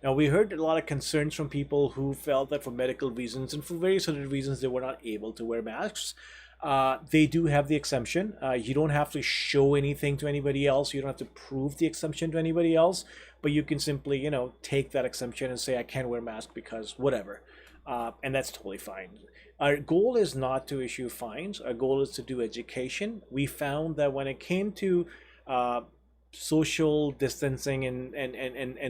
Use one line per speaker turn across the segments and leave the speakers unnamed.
Now, we heard a lot of concerns from people who felt that for medical reasons and for various other reasons, they were not able to wear masks. They do have the exemption. You don't have to show anything to anybody else. You don't have to prove the exemption to anybody else, but you can simply, take that exemption and say, I can't wear a mask because whatever. And that's totally fine. Our goal is not to issue fines. Our goal is to do education. We found that when it came to uh, social distancing and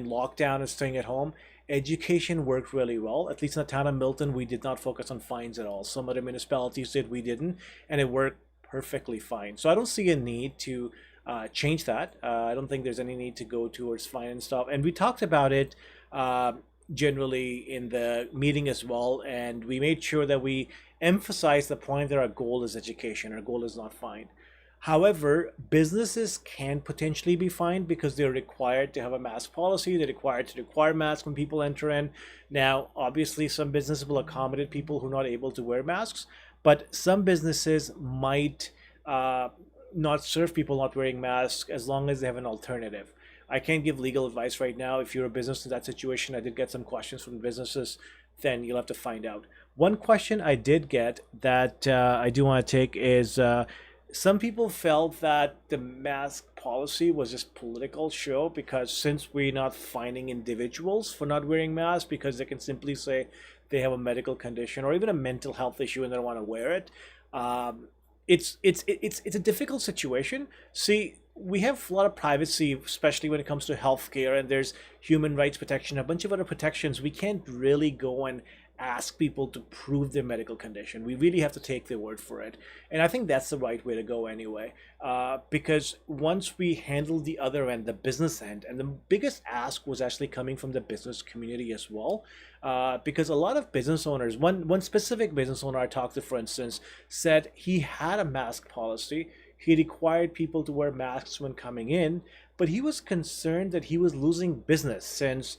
lockdown and staying at home, education worked really well. At least in the town of Milton, we did not focus on fines at all. Some other municipalities did, we didn't, and it worked perfectly fine. So I don't see a need to change that. I don't think there's any need to go towards fine and stuff. And we talked about it uh, generally in the meeting as well, and we made sure that we emphasize the point that our goal is education. Our goal is not fine. However, businesses can potentially be fined because they're required to have a mask policy. They're required to require masks when people enter in. Now, obviously, some businesses will accommodate people who are not able to wear masks, but some businesses might uh, not serve people not wearing masks as long as they have an alternative. I can't give legal advice right now. If you're a business in that situation, I did get some questions from businesses, then you'll have to find out. One question I did get that I do want to take is some people felt that the mask policy was just political show because since we're not finding individuals for not wearing masks because they can simply say they have a medical condition or even a mental health issue and they don't want to wear it, um, it's a difficult situation. See, we have a lot of privacy, especially when it comes to healthcare, and there's human rights protection, a bunch of other protections. We can't really go and ask people to prove their medical condition. We really have to take their word for it. And I think that's the right way to go anyway. Because once we handle the other end, the business end, and the biggest ask was actually coming from the business community as well. Because a lot of business owners, one specific business owner I talked to, for instance, said he had a mask policy. He required people to wear masks when coming in, but he was concerned that he was losing business since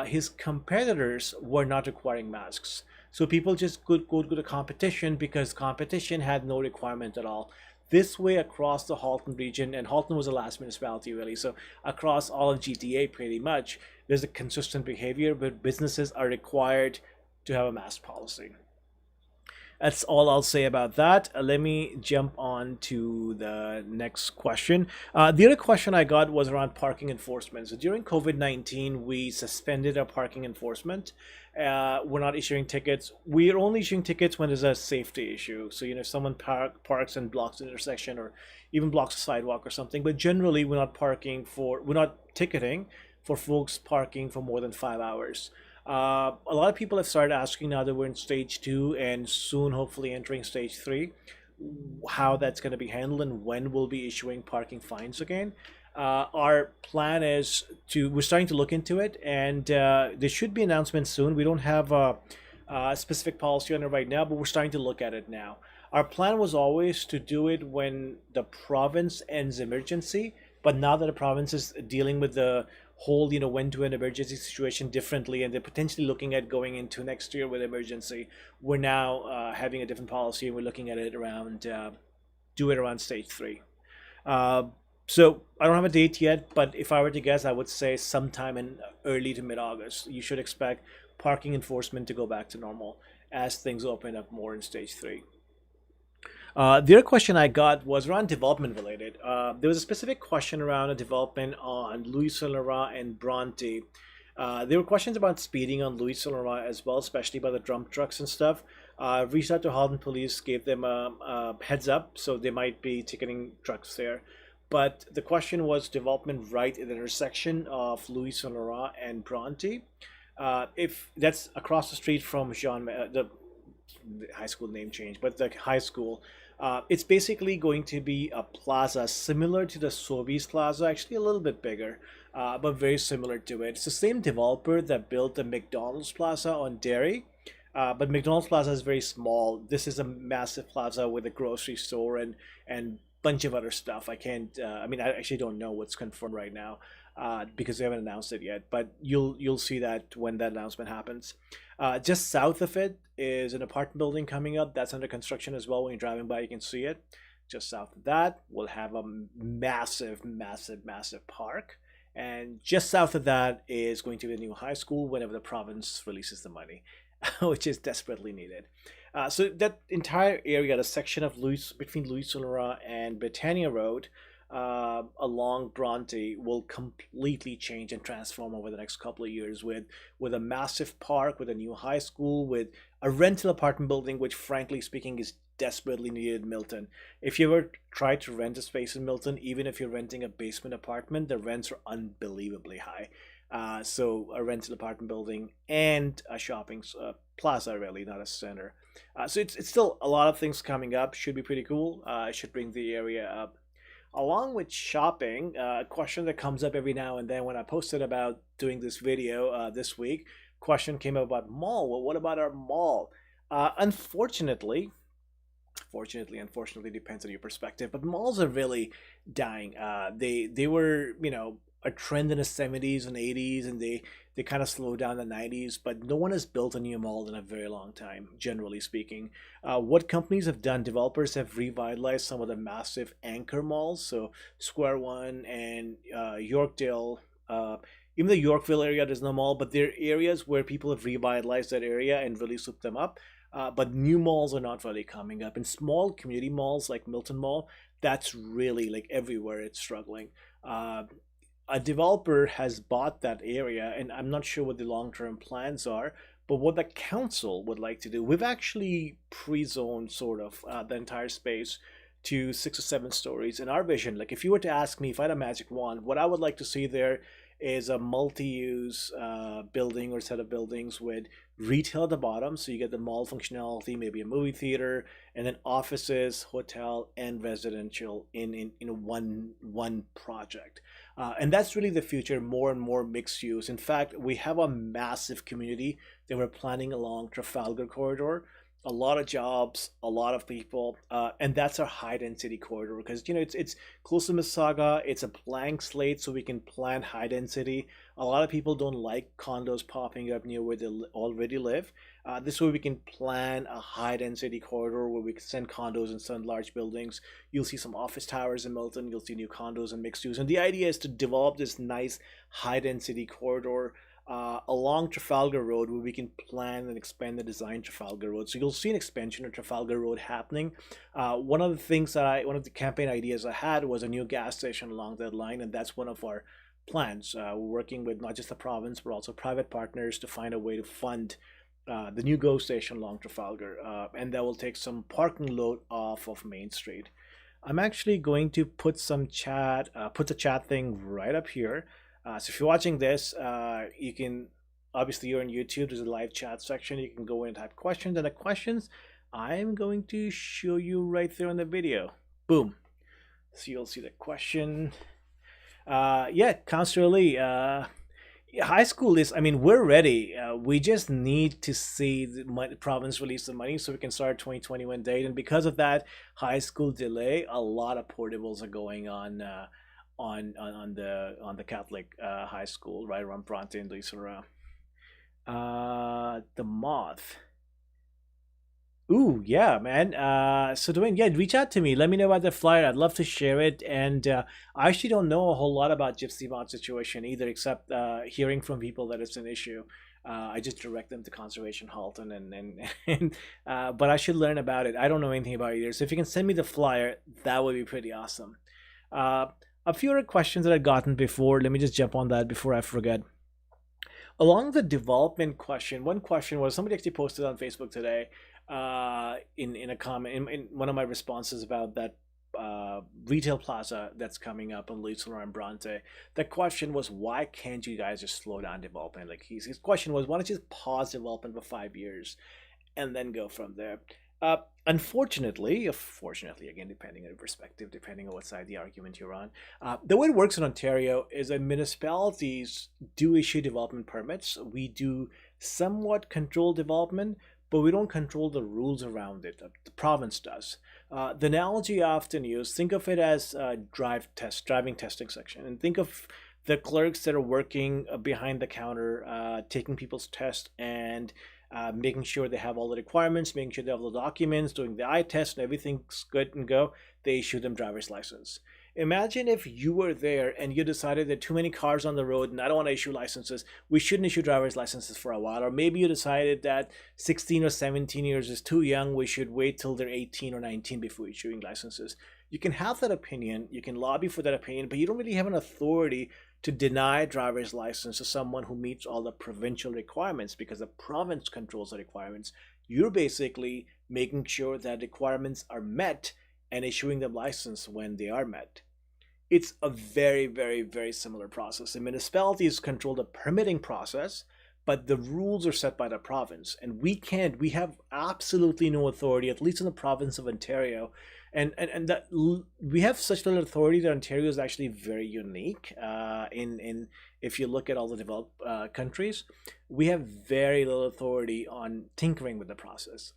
his competitors were not requiring masks. So people just could go to the competition because competition had no requirement at all. This way across the Halton region, and Halton was the last municipality really, so across all of GTA pretty much, there's a consistent behavior where businesses are required to have a mask policy. That's all I'll say about that. Let me jump on to the next question. The other question I got was around parking enforcement. So during COVID-19, we suspended our parking enforcement. We're not issuing tickets. We're only issuing tickets when there's a safety issue. So, if someone parks and blocks an intersection or even blocks a sidewalk or something. But generally, we're not ticketing for folks parking for more than 5 hours. A lot of people have started asking now that we're in stage two and soon, hopefully, entering stage three, how that's going to be handled and when we'll be issuing parking fines again. Our plan is we're starting to look into it, and there should be announcements soon. We don't have a specific policy on it right now, but we're starting to look at it now. Our plan was always to do it when the province ends emergency, but now that the province is dealing with the whole, when to an emergency situation differently, and they're potentially looking at going into next year with emergency, we're now having a different policy, and we're looking at it around do it around stage three. Uh, so I don't have a date yet, but if I were to guess, I would say sometime in early to mid-August. You should expect parking enforcement to go back to normal as things open up more in stage three. The other question I got was around development related. There was a specific question around a development on Louis Saint Laurent and Bronte. There were questions about speeding on Louis Saint Laurent as well, especially by the dump trucks and stuff. Reached out to Halton Police, gave them a heads up, so they might be ticketing trucks there. But the question was development right at the intersection of Louis Saint Laurent and Bronte. If that's across the street from the high school name change, but the high school. It's basically going to be a plaza similar to the Sobeys Plaza, actually a little bit bigger, but very similar to it. It's the same developer that built the McDonald's Plaza on Derry, but McDonald's Plaza is very small. This is a massive plaza with a grocery store and bunch of other stuff. I can't. I mean, I actually don't know what's confirmed right now because they haven't announced it yet. But you'll see that when that announcement happens. Just south of it is an apartment building coming up. That's under construction as well. When you're driving by, you can see it. Just south of that, we'll have a massive, massive, massive park. And just south of that is going to be a new high school whenever the province releases the money, which is desperately needed. So that entire area, the section of between Louis Sonora and Britannia Road, along Bronte, will completely change and transform over the next couple of years with a massive park, with a new high school, with a rental apartment building, which frankly speaking is desperately needed in Milton. If you ever try to rent a space in Milton, even if you're renting a basement apartment, the rents are unbelievably high. So a rental apartment building and a shopping plaza, really, not a center. So it's still a lot of things coming up. Should be pretty cool. It should bring the area up. Along with shopping, a question that comes up every now and then when I posted about doing this video this week, question came up about mall. Well, what about our mall? Unfortunately, unfortunately, depends on your perspective, but malls are really dying. They were, a trend in the 70s and 80s, and they kind of slowed down in the 90s, but no one has built a new mall in a very long time, generally speaking. What companies have done, developers have revitalized some of the massive anchor malls, so Square One and Yorkdale. Even the Yorkville area, there's no mall, but there are areas where people have revitalized that area and really souped them up. But new malls are not really coming up. In small community malls like Milton Mall, that's really like everywhere it's struggling. A developer has bought that area, and I'm not sure what the long-term plans are, but what the council would like to do, we've actually pre-zoned sort of the entire space to 6 or 7 stories. In our vision, like if you were to ask me if I had a magic wand, what I would like to see there is a multi-use building or set of buildings with retail at the bottom, so you get the mall functionality, maybe a movie theater, and then offices, hotel, and residential in one project. And that's really the future, more and more mixed use. In fact, we have a massive community that we're planning along Trafalgar corridor. A lot of jobs, a lot of people, and that's our high density corridor because it's close to Mississauga. It's a blank slate, so we can plan high density. A lot of people don't like condos popping up near where they already live. This way, we can plan a high density corridor where we can send condos and send large buildings. You'll see some office towers in Milton. You'll see new condos and mixed use. And the idea is to develop this nice high density corridor along Trafalgar Road where we can plan and expand the design Trafalgar Road. So you'll see an expansion of Trafalgar Road happening. One of the campaign ideas I had was a new gas station along that line, and that's one of our plans. We're working with not just the province but also private partners to find a way to fund the new GO station along Trafalgar, and that will take some parking load off of Main Street. I'm actually going to put the chat thing right up here. So if you're watching this, you can, obviously you're on YouTube, there's a live chat section. You can go in and type questions, and the questions I'm going to show you right there on the video. Boom. So you'll see the question. Yeah, Councillor Lee, high school is, we're ready. We just need to see the province release the money so we can start 2021 date. And because of that high school delay, a lot of portables are going on the Catholic high school right around Bronte and Louis. The Moth. Ooh, yeah, man. So Dwayne, yeah, reach out to me. Let me know about the flyer. I'd love to share it. And I actually don't know a whole lot about Gypsy Moth situation either, except hearing from people that it's an issue. I just direct them to Conservation Halton, and but I should learn about it. I don't know anything about it either. So if you can send me the flyer, that would be pretty awesome. A few other questions that I've gotten before. Let me just jump on that before I forget. Along the development question, one question was somebody actually posted on Facebook today in a comment in one of my responses about that retail plaza that's coming up on Louis and Bronte. The question was, why can't you guys just slow down development? Like his question was, why don't you just pause development for 5 years and then go from there? Unfortunately, fortunately, again, depending on your perspective, depending on what side of the argument you're on, the way it works in Ontario is that municipalities do issue development permits. We do somewhat control development, but we don't control the rules around it. The province does. The analogy I often use, think of it as a driving testing section, and think of the clerks that are working behind the counter, taking people's tests and making sure they have all the requirements, making sure they have all the documents, doing the eye test, and everything's good and go. They issue them driver's license. Imagine if you were there and you decided there are too many cars on the road and I don't want to issue licenses. We shouldn't issue driver's licenses for a while. Or maybe you decided that 16 or 17 years is too young. We should wait till they're 18 or 19 before issuing licenses. You can have that opinion. You can lobby for that opinion, but you don't really have an authority to deny a driver's license to someone who meets all the provincial requirements because the province controls the requirements. You're basically making sure that requirements are met and issuing them license when they are met. It's a very, very, very similar process. The municipalities control the permitting process, but the rules are set by the province. And we have absolutely no authority, at least in the province of Ontario. And that we have such little authority that Ontario is actually very unique. In if you look at all the developed countries, we have very little authority on tinkering with the process.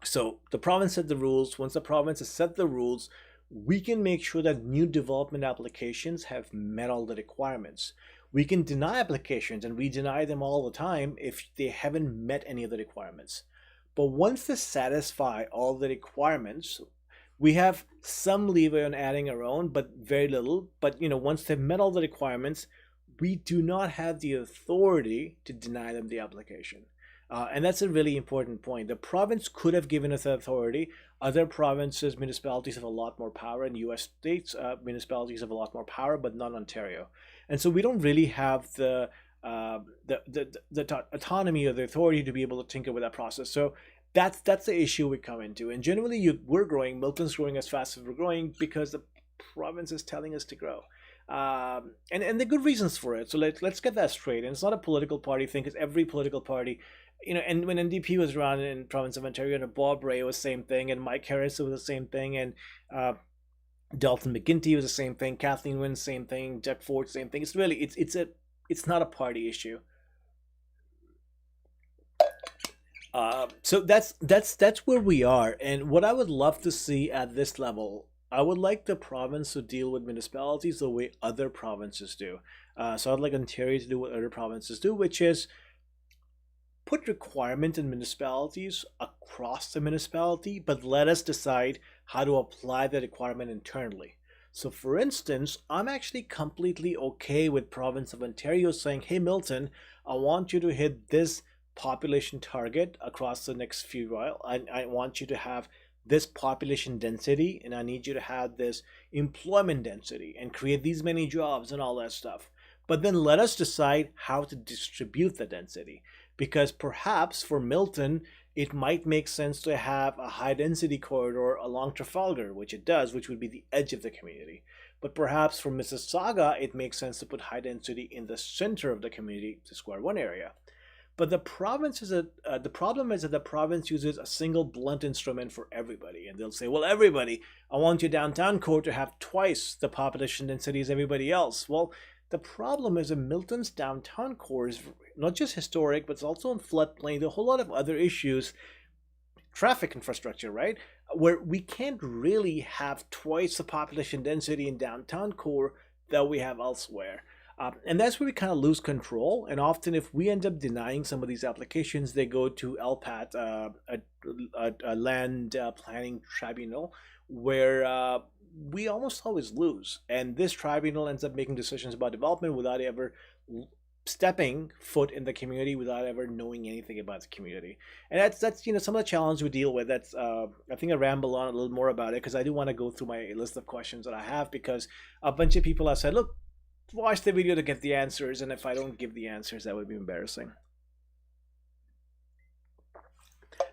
So the province set the rules. Once the province has set the rules, we can make sure that new development applications have met all the requirements. We can deny applications, and we deny them all the time if they haven't met any of the requirements. But once they satisfy all the requirements, we have some leeway on adding our own, but very little. But once they've met all the requirements, we do not have the authority to deny them the application. And that's a really important point. The province could have given us that authority. Other provinces, municipalities have a lot more power, and U.S. states, municipalities have a lot more power, but not Ontario. And so we don't really have the autonomy or the authority to be able to tinker with that process. So that's the issue we come into. And generally, we're growing. Milton's growing as fast as we're growing because the province is telling us to grow. And there are good reasons for it. So let's get that straight. And it's not a political party thing, because every political party, and when NDP was around in the province of Ontario, and Bob Ray was the same thing, and Mike Harris was the same thing, and Dalton McGuinty was the same thing, Kathleen Wynne, same thing, Jack Ford, same thing. It's not a party issue. So that's where we are. And what I would love to see at this level, I would like the province to deal with municipalities the way other provinces do. So I'd like Ontario to do what other provinces do, which is put requirement in municipalities across the municipality, but let us decide how to apply the requirement internally. So for instance, I'm actually completely okay with province of Ontario saying, hey Milton, I want you to hit this population target across the next few while. I want you to have this population density, and I need you to have this employment density and create these many jobs and all that stuff. But then let us decide how to distribute the density. Because perhaps for Milton, it might make sense to have a high density corridor along Trafalgar, which it does, which would be the edge of the community. But perhaps for Mississauga, it makes sense to put high density in the center of the community, the Square One area. But the problem is that the province uses a single blunt instrument for everybody. And they'll say, well, everybody, I want your downtown core to have twice the population density as everybody else. Well, the problem is that Milton's downtown core is not just historic, but it's also in floodplain. There are a whole lot of other issues, traffic infrastructure, right? Where we can't really have twice the population density in downtown core that we have elsewhere. And that's where we kind of lose control. And often if we end up denying some of these applications, they go to LPAT, a land planning tribunal, where we almost always lose. And this tribunal ends up making decisions about development without ever stepping foot in the community, without ever knowing anything about the community. And that's some of the challenge we deal with. That's I think I ramble on a little more about it because I do want to go through my list of questions that I have, because a bunch of people have said, look, watch the video to get the answers, and if I don't give the answers, that would be embarrassing.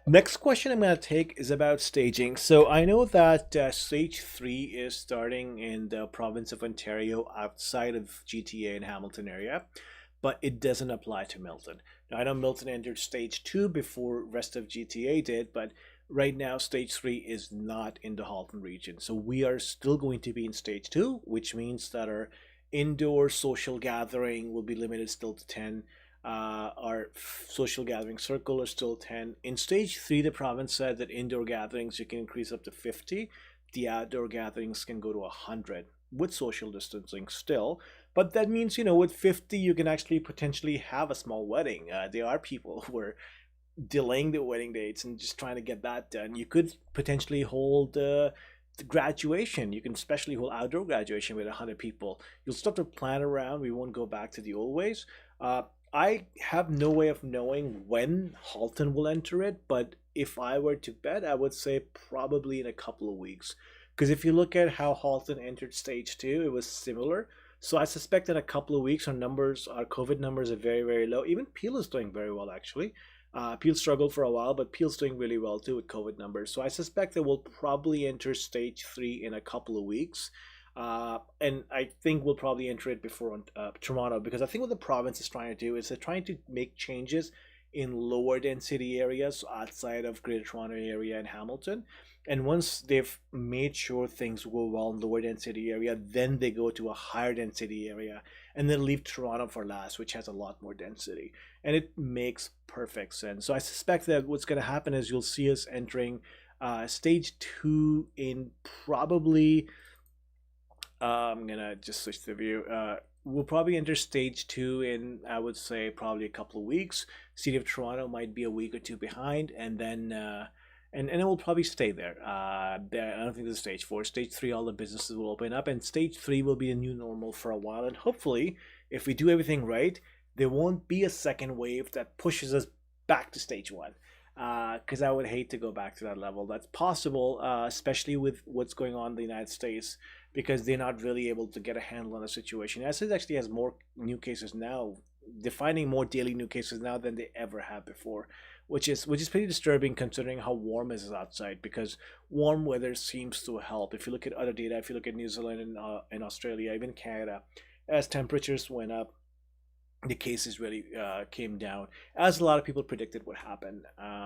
Next question I'm going to take is about staging. So I know that stage 3 is starting in the province of Ontario outside of GTA and Hamilton area, but it doesn't apply to Milton. Now I know Milton entered stage 2 before rest of GTA did, but right now stage 3 is not in the Halton region. So we are still going to be in stage 2, which means that our indoor social gathering will be limited still to 10. Our social gathering circle is still 10. In stage 3, the province said that indoor gatherings you can increase up to 50. The outdoor gatherings can go to 100 with social distancing still. But that means, with 50, you can actually potentially have a small wedding. There are people who are delaying their wedding dates and just trying to get that done. You could potentially hold The graduation, you can especially hold outdoor graduation with 100 people. You'll start to plan around. We won't go back to the old ways. I have no way of knowing when Halton will enter it, but if I were to bet, I would say probably in a couple of weeks. Because if you look at how Halton entered stage two, it was similar. So I suspect in a couple of weeks, our COVID numbers are very, very low. Even Peel is doing very well, actually. Peel struggled for a while, but Peel's doing really well too with COVID numbers. So I suspect that we'll probably enter stage three in a couple of weeks. And I think we'll probably enter it before Toronto, because I think what the province is trying to do is they're trying to make changes in lower density areas outside of Greater Toronto area and Hamilton. And once they've made sure things go well in lower density area, then they go to a higher density area and then leave Toronto for last, which has a lot more density. And it makes perfect sense. So I suspect that what's going to happen is you'll see us entering stage two in probably, I'm going to just switch the view. We'll probably enter stage two in, I would say, probably a couple of weeks. City of Toronto might be a week or two behind, and then and it will probably stay there. I don't think there's stage four. Stage three, all the businesses will open up, and stage three will be a new normal for a while. And hopefully, if we do everything right, there won't be a second wave that pushes us back to stage one. Because I would hate to go back to that level. That's possible, especially with what's going on in the United States, because they're not really able to get a handle on the situation. The United States actually has more new cases now, defining more daily new cases now than they ever have before, which is pretty disturbing considering how warm it is outside. Because warm weather seems to help. If you look at other data, if you look at New Zealand and Australia, even Canada, as temperatures went up, the cases really came down, as a lot of people predicted would happen.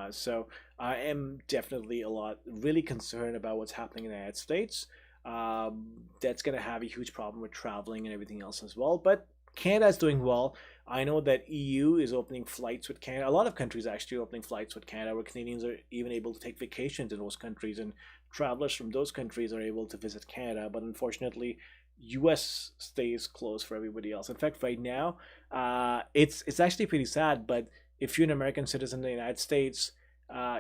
So I am definitely really concerned about what's happening in the United States. That's going to have a huge problem with traveling and everything else as well. But Canada is doing well. I know that EU is opening flights with Canada. A lot of countries actually are opening flights with Canada, where Canadians are even able to take vacations in those countries, and travelers from those countries are able to visit Canada. But unfortunately, US stays closed for everybody else. In fact, right now, it's actually pretty sad. But if you're an American citizen in the United States,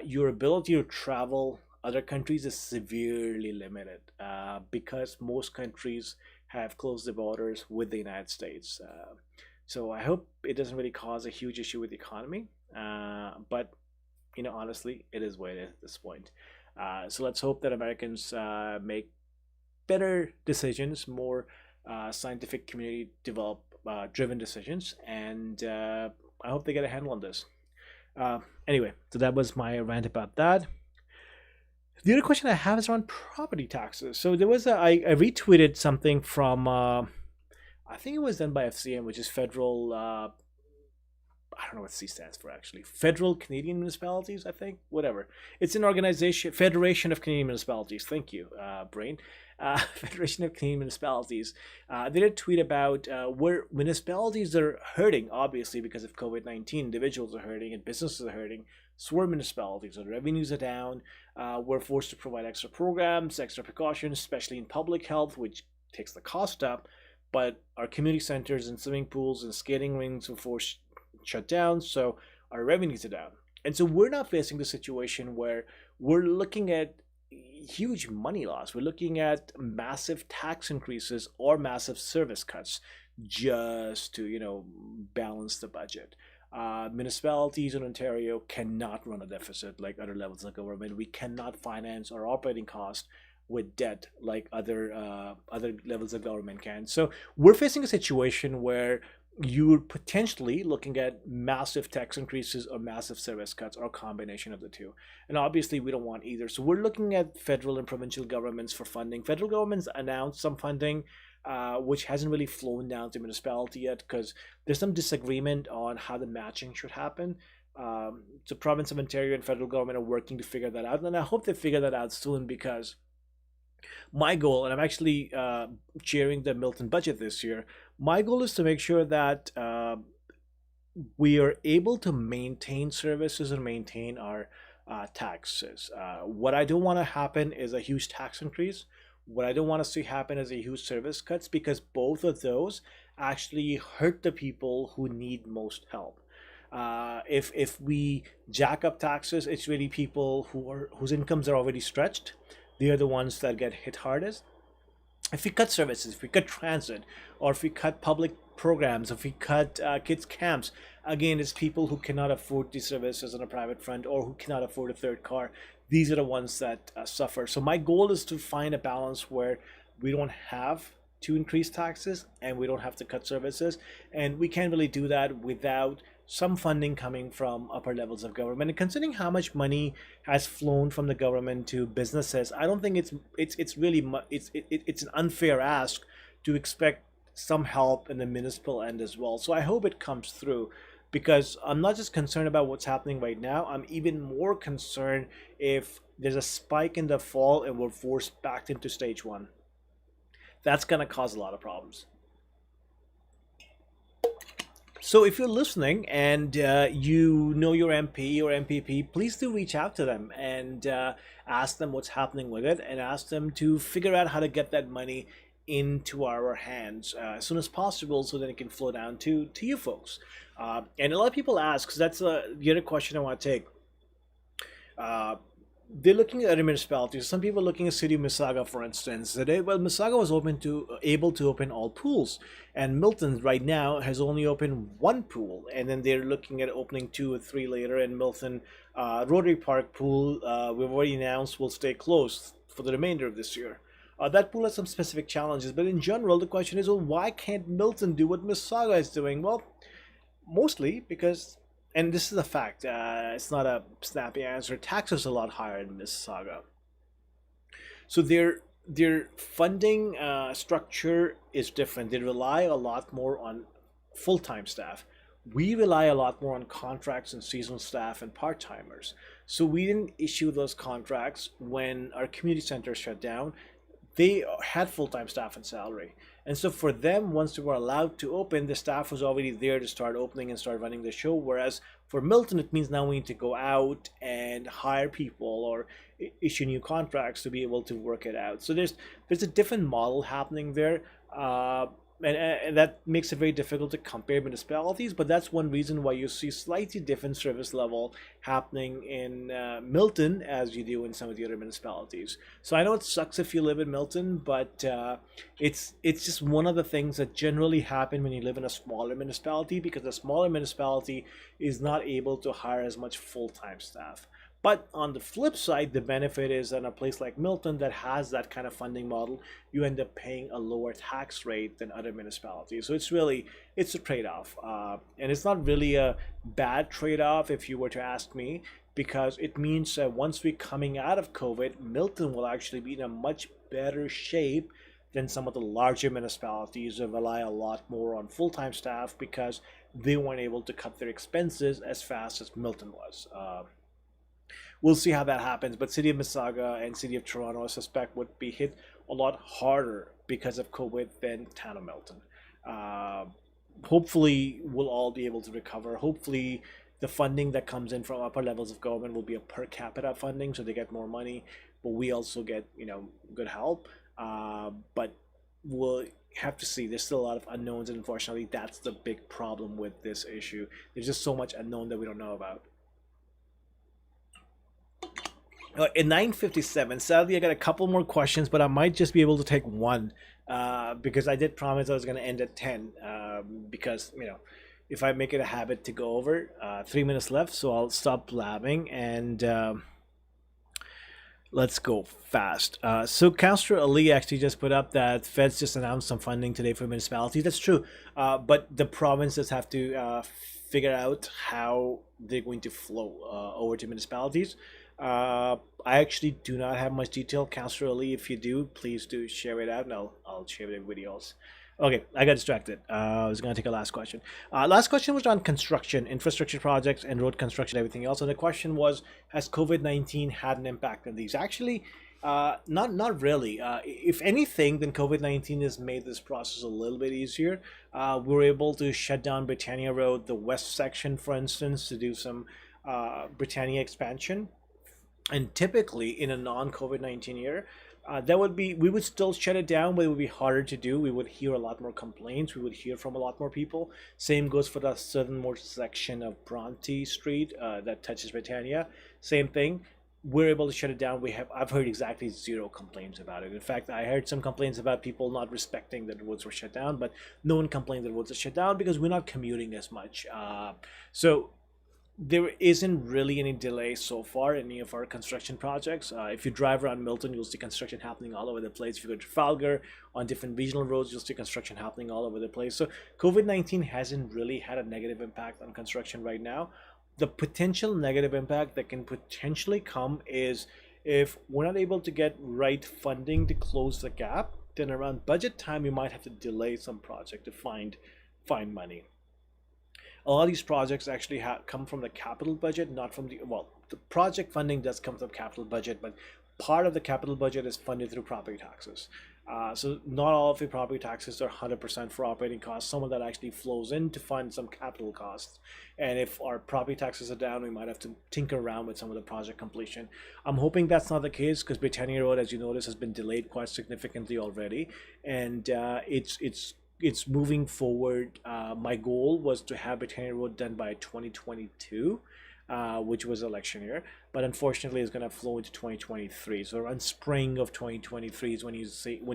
your ability to travel other countries is severely limited, because most countries have closed the borders with the United States. So I hope it doesn't really cause a huge issue with the economy. But honestly, it is what it is at this point. So let's hope that Americans make better decisions, more scientific community driven decisions, and I hope they get a handle on this. Anyway, so that was my rant about that. The other question I have is around property taxes. So there was I retweeted something from I think it was done by FCM, which is federal. I don't know what C stands for actually. Federal Canadian Municipalities, I think. Whatever. It's an organization, Federation of Canadian Municipalities. Thank you, brain. Federation of Canadian Municipalities. They did a tweet about where municipalities are hurting, obviously, because of COVID-19. Individuals are hurting and businesses are hurting. So we're municipalities. Our revenues are down. We're forced to provide extra programs, extra precautions, especially in public health, which takes the cost up. But our community centers and swimming pools and skating rinks were forced shut down, so our revenues are down. And so we're not facing the situation where we're looking at huge money loss. We're looking at massive tax increases or massive service cuts just to balance the budget. Municipalities in Ontario cannot run a deficit like other levels of government. We cannot finance our operating cost with debt like other levels of government can. So we're facing a situation where you're potentially looking at massive tax increases or massive service cuts or a combination of the two. And obviously we don't want either. So we're looking at federal and provincial governments for funding. Federal governments announced some funding, which hasn't really flown down to municipality yet because there's some disagreement on how the matching should happen. So province of Ontario and federal government are working to figure that out. And I hope they figure that out soon, because my goal, and I'm actually chairing the Milton budget this year, my goal is to make sure that we are able to maintain services and maintain our taxes. What I don't want to happen is a huge tax increase. What I don't want to see happen is a huge service cuts, because both of those actually hurt the people who need most help. If we jack up taxes, it's really people whose incomes are already stretched. they are the ones that get hit hardest. If we cut services, if we cut transit, or if we cut public programs, if we cut kids camps, again, it's people who cannot afford these services on a private front or who cannot afford a third car. These are the ones that suffer. So my goal is to find a balance where we don't have to increase taxes and we don't have to cut services, and we can't really do that without some funding coming from upper levels of government. And considering how much money has flown from the government to businesses, I don't think it's really it's an unfair ask to expect some help in the municipal end as well. So I hope it comes through, because I'm not just concerned about what's happening right now. I'm even more concerned if there's a spike in the fall and we're forced back into stage one. That's going to cause a lot of problems. So if you're listening and you know your MP or MPP, please do reach out to them and ask them what's happening with it, and ask them to figure out how to get that money into our hands as soon as possible, so that it can flow down to you folks. And a lot of people ask, because that's the other question I want to take. They're looking at other municipalities. Some people are looking at City of Mississauga, for instance. Well, Mississauga was able to open all pools, and Milton right now has only opened one pool, and then they're looking at opening 2 or 3 later. And Milton Rotary Park pool, we've already announced, will stay closed for the remainder of this year. That pool has some specific challenges, but in general, the question is, well, why can't Milton do what Mississauga is doing? Well, mostly because, and this is a fact, it's not a snappy answer, taxes are a lot higher in Mississauga. So their funding structure is different. They rely a lot more on full-time staff. We rely a lot more on contracts and seasonal staff and part-timers. So we didn't issue those contracts when our community centers shut down. They had full-time staff and salary. And so for them, once they were allowed to open, the staff was already there to start opening and start running the show. Whereas for Milton, it means now we need to go out and hire people or issue new contracts to be able to work it out. So there's a different model happening there. And that makes it very difficult to compare municipalities, but that's one reason why you see slightly different service level happening in Milton as you do in some of the other municipalities. So I know it sucks if you live in Milton, but it's just one of the things that generally happen when you live in a smaller municipality, because a smaller municipality is not able to hire as much full-time staff. But on the flip side, the benefit is that in a place like Milton that has that kind of funding model, you end up paying a lower tax rate than other municipalities. So it's a trade-off. And it's not really a bad trade-off if you were to ask me, because it means that once we're coming out of COVID, Milton will actually be in a much better shape than some of the larger municipalities that rely a lot more on full-time staff because they weren't able to cut their expenses as fast as Milton was. We'll see how that happens, but City of Mississauga and City of Toronto, I suspect, would be hit a lot harder because of COVID than Town of Milton. Hopefully, we'll all be able to recover. Hopefully, the funding that comes in from upper levels of government will be a per capita funding, so they get more money, but we also get, good help. But we'll have to see. There's still a lot of unknowns, and unfortunately, that's the big problem with this issue. There's just so much unknown that we don't know about. In 9:57, sadly, I got a couple more questions, but I might just be able to take one because I did promise I was going to end at 10 because, if I make it a habit to go over, 3 minutes left, so I'll stop blabbing and let's go fast. So Councillor Ali actually just put up that Feds just announced some funding today for municipalities. That's true, but the provinces have to figure out how they're going to flow over to municipalities. I actually do not have much detail. Councillor Ali, if you do, please do share it out, and I'll share it in videos. Okay, I got distracted. I was going to take a last question. Last question was on construction, infrastructure projects, and road construction, everything else. And the question was, has COVID-19 had an impact on these? Actually, not really. If anything, then COVID-19 has made this process a little bit easier. We were able to shut down Britannia Road, the west section, for instance, to do some Britannia expansion. And typically in a non-COVID-19 year, we would still shut it down, but it would be harder to do. We would hear a lot more complaints. We would hear from a lot more people. Same goes for the southernmost section of Bronte Street that touches Britannia. Same thing. we're able to shut it down. I've heard exactly zero complaints about it. In fact, I heard some complaints about people not respecting that roads were shut down, but no one complained that roads are shut down because we're not commuting as much. So there isn't really any delay so far in any of our construction projects. If you drive around Milton, you'll see construction happening all over the place. If you go to Trafalgar, on different regional roads, you'll see construction happening all over the place. So COVID-19 hasn't really had a negative impact on construction right now. The potential negative impact that can potentially come is if we're not able to get right funding to close the gap, then around budget time, we might have to delay some project to find money. A lot of these projects actually come from the capital budget, not from the project funding does come from capital budget, but part of the capital budget is funded through property taxes. So not all of the property taxes are 100% for operating costs. Some of that actually flows in to fund some capital costs. And if our property taxes are down, we might have to tinker around with some of the project completion. I'm hoping that's not the case because Britannia Road, as you notice, has been delayed quite significantly already. And it's moving forward. My goal was to have Britannia Road done by 2022, which was election year, but unfortunately it's going to flow into 2023. So around spring of 2023 is when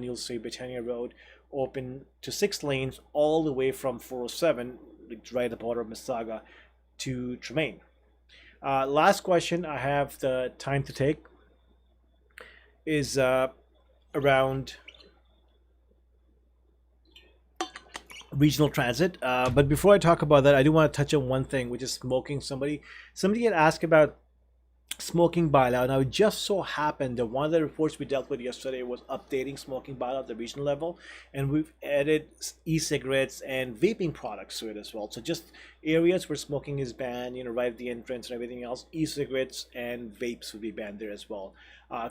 you'll see Britannia Road open to 6 lanes all the way from 407, right at the border of Mississauga, to Tremaine. Last question I have the time to take is around regional transit. But before I talk about that, I do want to touch on one thing, which is smoking. Somebody had asked about smoking bylaw. Now, it just so happened that one of the reports we dealt with yesterday was updating smoking bylaw at the regional level, and we've added e-cigarettes and vaping products to it as well. So just areas where smoking is banned, right at the entrance and everything else, e-cigarettes and vapes would be banned there as well.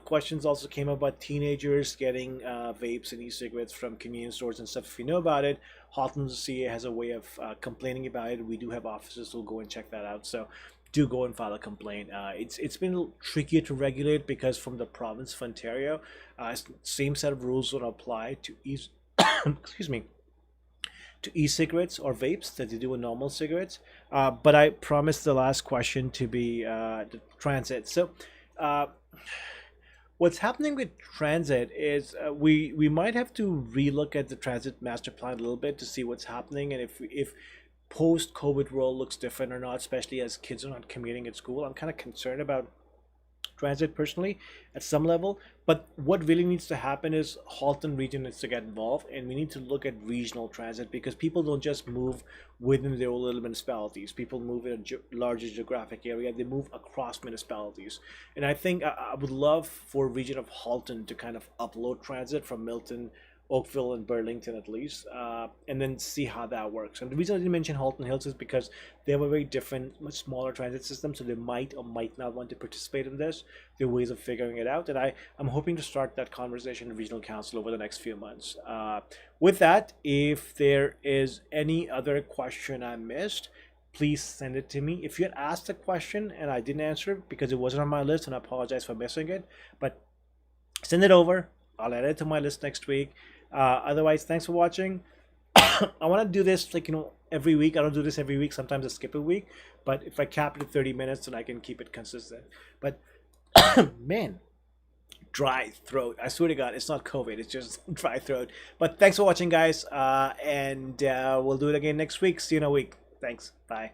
Questions also came about teenagers getting vapes and e-cigarettes from convenience stores and stuff. If you know about it, Halton CA has a way of complaining about it. We do have officers who'll go and check that out. So do go and file a complaint. It's been a little trickier to regulate because from the province of Ontario, same set of rules will apply to excuse me, to e-cigarettes or vapes that they do with normal cigarettes. But I promised the last question to be the transit. So what's happening with transit is we might have to relook at the transit master plan a little bit to see what's happening, and if post-COVID world looks different or not, especially as kids are not commuting at school. I'm kind of concerned about transit personally at some level, but what really needs to happen is Halton region needs to get involved, and we need to look at regional transit because people don't just move within their own little municipalities. People move in a larger geographic area. They move across municipalities, and I think I would love for region of Halton to kind of upload transit from Milton, Oakville, and Burlington at least, and then see how that works. And the reason I didn't mention Halton Hills is because they have a very different, much smaller transit system, so they might or might not want to participate in this. There are ways of figuring it out, and I'm hoping to start that conversation in regional council over the next few months. With that, if there is any other question I missed, please send it to me. If you had asked a question and I didn't answer it because it wasn't on my list, and I apologize for missing it, but send it over. I'll add it to my list next week. Otherwise, thanks for watching. I want to do this every week. I don't do this every week. Sometimes I skip a week, but if I cap it at 30 minutes, then I can keep it consistent. But man, dry throat. I swear to God, it's not COVID. It's just dry throat. But thanks for watching, guys. And we'll do it again next week. See you in a week. Thanks. Bye.